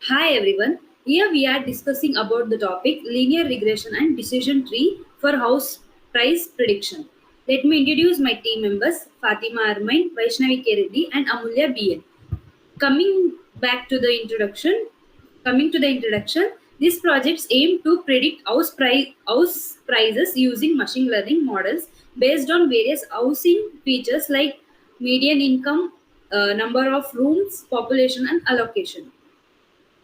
Hi everyone. Here we are discussing about the topic linear regression and decision tree for house price prediction. Let me introduce my team members Fatima Armain, Vaishnavi Keredi and Amulya BN. Coming back to the introduction, Coming to the introduction, these projects aim to predict house prices using machine learning models based on various housing features like median income, number of rooms, population, and allocation.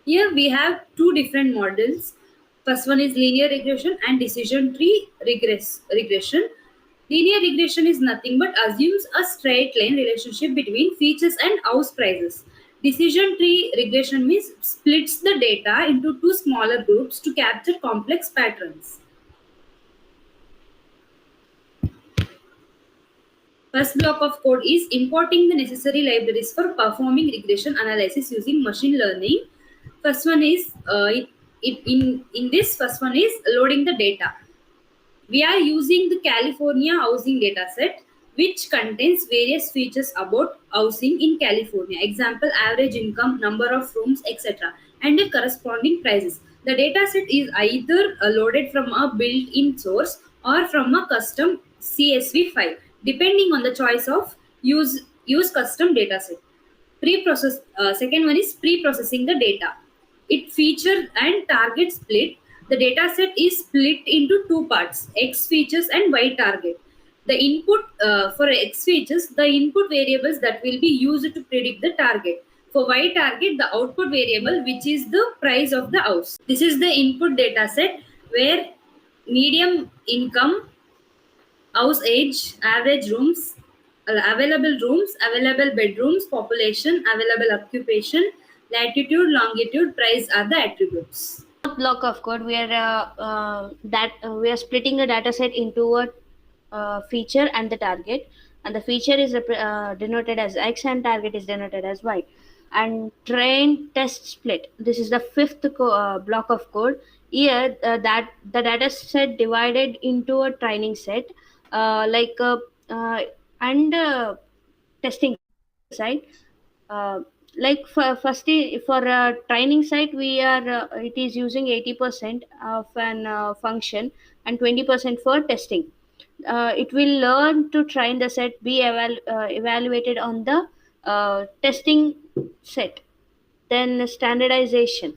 Here we have two different models. First one is linear regression and decision tree regression. Linear regression is nothing but assumes a straight line relationship between features and house prices. Decision tree regression means splits the data into two smaller groups to capture complex patterns. First block of code is importing the necessary libraries for performing regression analysis using machine learning. First one is in this first one is loading the data. We are using the California housing dataset, which contains various features about housing in California. Example: average income, number of rooms, etc., and the corresponding prices. The dataset is either loaded from a built-in source or from a custom CSV file, depending on the choice of use custom dataset. Second one is pre-processing the data. It feature and target split. The dataset is split into two parts: X features and Y target. The input for X features, the input variables that will be used to predict the target. For Y target, the output variable, which is the price of the house. This is the input dataset where medium income, house age, average rooms, available bedrooms, population, available occupation, latitude, longitude, price are the attributes. Block of code we are splitting the data set into a feature and the target, and the feature is denoted as x and target is denoted as y. And train test split, this is the block of code. Here that the data set divided into a training set, like and testing side. uh, like for a training site, we are it is using 80% of an function and 20% for testing. It will learn to train the set, be evaluated on the testing set. Then standardization.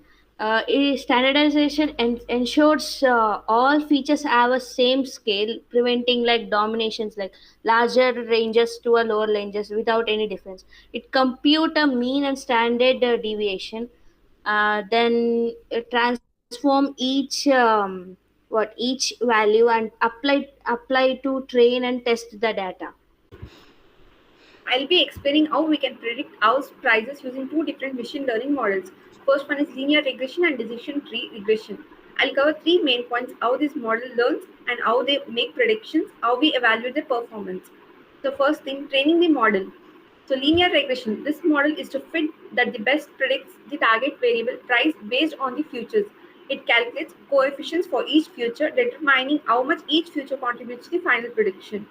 Standardization ensures all features have a same scale, preventing like dominations, like larger ranges to a lower ranges without any difference. It compute a mean and standard deviation. Then transform each value and apply to train and test the data. I'll be explaining how we can predict house prices using two different machine learning models. First one is linear regression and decision tree regression. I'll cover three main points: how this model learns and how they make predictions, how we evaluate the performance. The first thing, training the model. So linear regression, this model is to fit that the best predicts the target variable price based on the futures. It calculates coefficients for each future, determining how much each future contributes to the final prediction.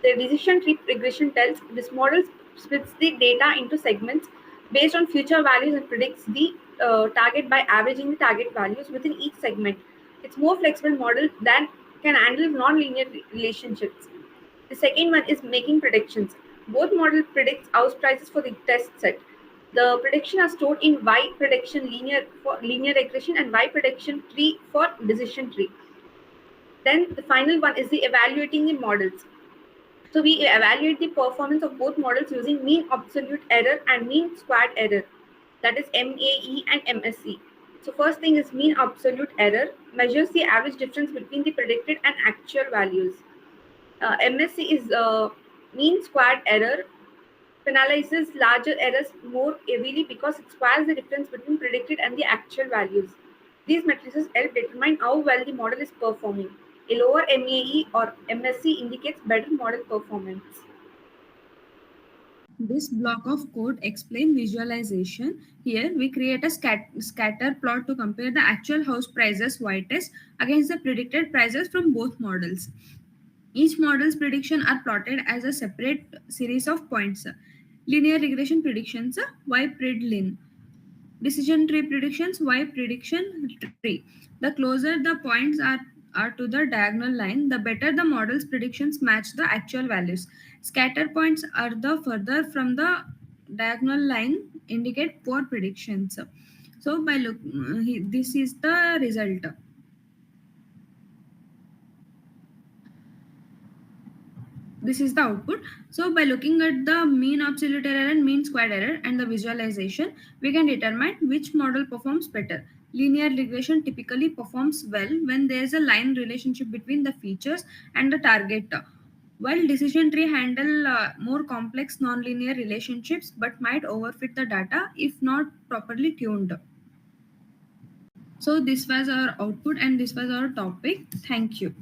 The decision tree regression tells this model splits the data into segments based on future values and predicts the target by averaging the target values within each segment. It's more flexible model that can handle non-linear relationships. The second one is making predictions. Both model predicts house prices for the test set. The prediction are stored in Y prediction linear for linear regression and Y prediction tree for decision tree. Then the final one is the evaluating the models. So we evaluate the performance of both models using mean absolute error and mean squared error, that is MAE and MSE. So first thing is mean absolute error, measures the average difference between the predicted and actual values. MSE is mean squared error, penalizes larger errors more heavily because it squares the difference between predicted and the actual values. These matrices help determine how well the model is performing. A lower MAE or MSE indicates better model performance. This block of code explains visualization. Here we create a scatter plot to compare the actual house prices y-test against the predicted prices from both models. Each model's prediction are plotted as a separate series of points. Linear regression predictions, y-pred lin. Decision tree predictions. Why prediction tree? The closer the points are to the diagonal line, the better the model's predictions match the actual values. Scatter points are the further from the diagonal line indicate poor predictions. So by look, this is the result. This is the output. So by looking at the mean absolute error and mean squared error and the visualization, we can determine which model performs better. Linear regression typically performs well when there is a line relationship between the features and the target, while decision tree handle more complex nonlinear relationships but might overfit the data if not properly tuned. So this was our output and this was our topic. Thank you.